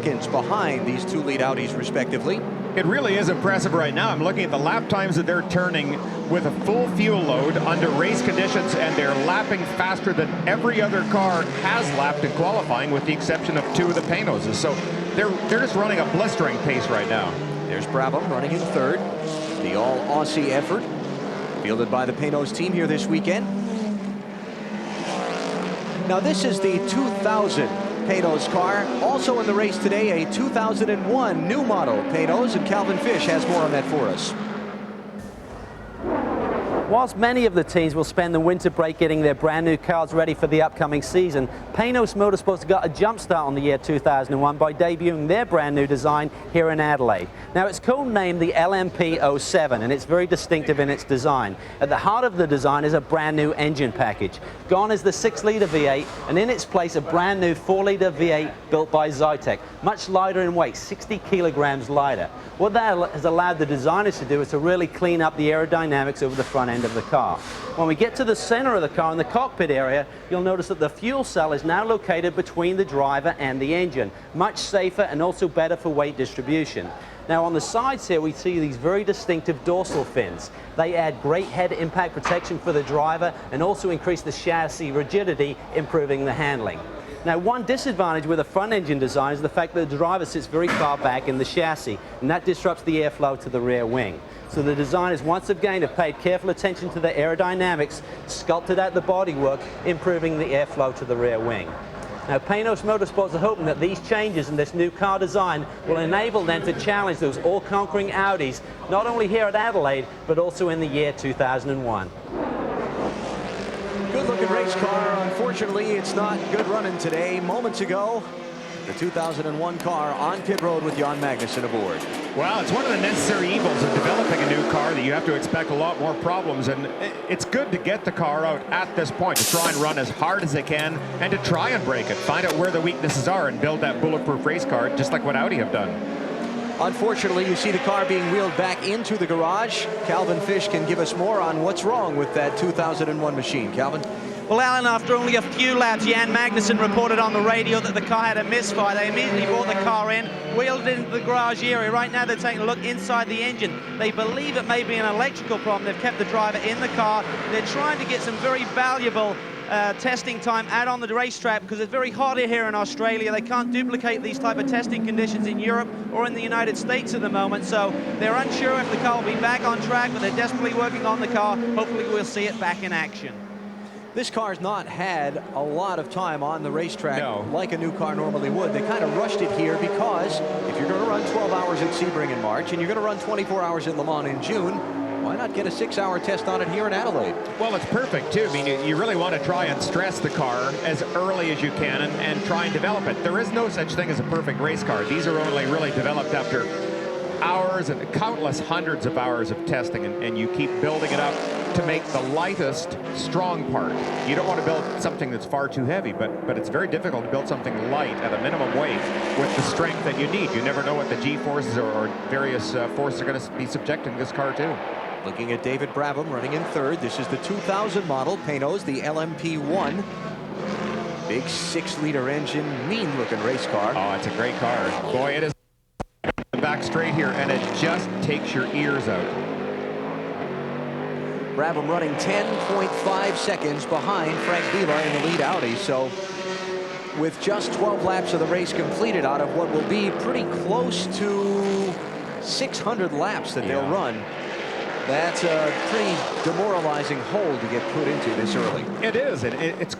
behind these two lead Audis respectively. It really is impressive right now. I'm looking at the lap times that they're turning with a full fuel load under race conditions, and they're lapping faster than every other car has lapped in qualifying, with the exception of two of the Paynoses. So they're just running a blistering pace right now. There's Brabham running in third. The all-Aussie effort fielded by the Paynos team here this weekend. Now this is the 2000 Paynos car. Also in the race today, a 2001 new model Paynos, and Calvin Fish has more on that for us. Whilst many of the teams will spend the winter break getting their brand new cars ready for the upcoming season, Paynos Motorsports got a jump start on the year 2001 by debuting their brand new design here in Adelaide. Now it's codenamed the LMP07, and it's very distinctive in its design. At the heart of the design is a brand new engine package. Gone is the 6-litre V8, and in its place a brand new 4-litre V8 built by Zytec, much lighter in weight, 60 kilograms lighter. What that has allowed the designers to do is to really clean up the aerodynamics over the front end of the car. When we get to the center of the car in the cockpit area, you'll notice that the fuel cell is now located between the driver and the engine, much safer and also better for weight distribution. Now on the sides here we see these very distinctive dorsal fins. They add great head impact protection for the driver and also increase the chassis rigidity, improving the handling. Now one disadvantage with a front engine design is the fact that the driver sits very far back in the chassis, and that disrupts the airflow to the rear wing. So the designers once again have paid careful attention to the aerodynamics, sculpted out the bodywork, improving the airflow to the rear wing. Now Paynos Motorsports are hoping that these changes in this new car design will enable them to challenge those all-conquering Audis, not only here at Adelaide, but also in the year 2001. Good-looking race car. Unfortunately, it's not good running today. Moments ago, the 2001 car on pit road with Jan Magnussen aboard. Well, it's one of the necessary evils of developing a new car, that you have to expect a lot more problems, and it's good to get the car out at this point to try and run as hard as they can and to try and break it, find out where the weaknesses are and build that bulletproof race car, just like what Audi have done. Unfortunately, you see the car being wheeled back into the garage. Calvin Fish can give us more on what's wrong with that 2001 machine. Calvin? Well, Alan, after only a few laps, Jan Magnussen reported on the radio that the car had a misfire. They immediately brought the car in, wheeled it into the garage area. Right now, they're taking a look inside the engine. They believe it may be an electrical problem. They've kept the driver in the car. They're trying to get some very valuable testing time out on the racetrack because it's very hot here in Australia. They can't duplicate these type of testing conditions in Europe or in the United States at the moment, so they're unsure if the car will be back on track, but they're desperately working on the car. Hopefully we'll see it back in action. This car's not had a lot of time on the racetrack like a new car normally would. They kind of rushed it here because if you're going to run 12 hours at Sebring in March and you're going to run 24 hours at Le Mans in June, why not get a 6-hour test on it here in Adelaide? Well, it's perfect, too. I mean, you really want to try and stress the car as early as you can and try and develop it. There is no such thing as a perfect race car. These are only really developed after hours and countless hundreds of hours of testing, and you keep building it up to make the lightest strong part. You don't want to build something that's far too heavy, but it's very difficult to build something light at a minimum weight with the strength that you need. You never know what the G-forces or various forces are going to be subjecting this car to. Looking at David Brabham running in third. This is the 2000 model Paynos, the LMP1. Big 6-litre engine, mean-looking race car. Oh, it's a great car. Boy, it is back straight here, and it just takes your ears out. Brabham running 10.5 seconds behind Frank Vila in the lead Audi. So with just 12 laps of the race completed out of what will be pretty close to 600 laps that they'll run, that's a pretty demoralizing hole to get put into this early. It is, and it's